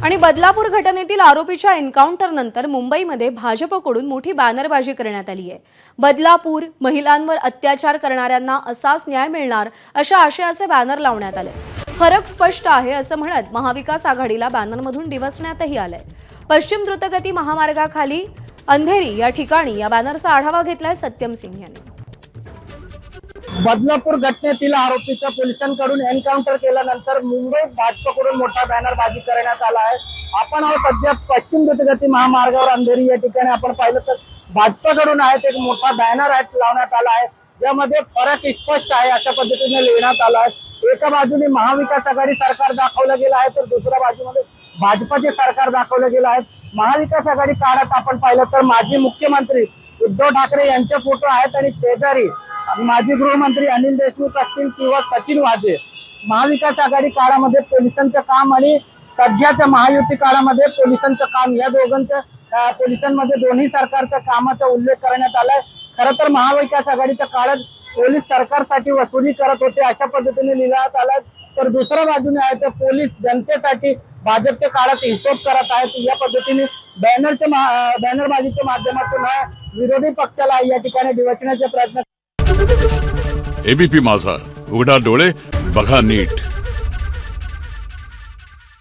आणि बदलापूर घटनेतील आरोपीच्या एन्काउंटर नंतर मुंबईमध्ये भाजपकडून मोठी बॅनरबाजी करण्यात आली आहे। बदलापूर महिलांवर अत्याचार करणाऱ्यांना असाच न्याय मिळणार अशा आशयाचे बॅनर लावण्यात आले। फरक स्पष्ट आहे असं म्हणत महाविकास आघाडीला बॅनरमधून डिवचण्यातही आलंय। पश्चिम द्रुतगती महामार्गाखाली अंधेरी या ठिकाणी या बॅनरचा आढावा घेतलाय सत्यम सिंह यांनी। बदलापूर घटनेतील आरोपीचा पोलिसांकडून एन्काउंटर केल्यानंतर मुंबईत भाजपकडून मोठा बॅनरबाजी करण्यात आला आहे। आपण सध्या पश्चिम द्रुतगती महामार्गावर अंधेरी या ठिकाणी आपण पाहिलं तर भाजपकडून एक मोठा बॅनर लावण्यात आला आहे, ज्यामध्ये फरक स्पष्ट आहे अशा पद्धतीने लिहिण्यात आला आहे। एका बाजूने महाविकास आघाडी सरकार दाखवलं गेलं आहे तर दुसऱ्या बाजूमध्ये भाजपचे सरकार दाखवलं गेलं आहे। महाविकास आघाडी काळात आपण पाहिलं तर माजी मुख्यमंत्री उद्धव ठाकरे यांचे फोटो आहेत आणि शेजारी माजी गृहमंत्री अनिल देशमुख असतील किंवा सचिन वाझे। महाविकास आघाडी काळामध्ये पोलिसांचं काम आणि सध्याच्या महायुती काळामध्ये पोलिसांचं काम या दोघांचं पोलिसांमध्ये दोन्ही सरकारच्या कामाचा उल्लेख करण्यात आलाय। खरं तर महाविकास आघाडीच्या काळात पोलीस सरकारसाठी वसुली करत होते अशा पद्धतीने लिहिण्यात आलाय, तर दुसऱ्या बाजूने आहे तर पोलीस जनतेसाठी भाजपच्या काळात हिशोब करत आहेत। या पद्धतीने बॅनरबाजीच्या माध्यमातून विरोधी पक्षाला या ठिकाणी डिवचण्याचे प्रयत्न। एबीपी माझा, उघडा डोळे बघा नीट।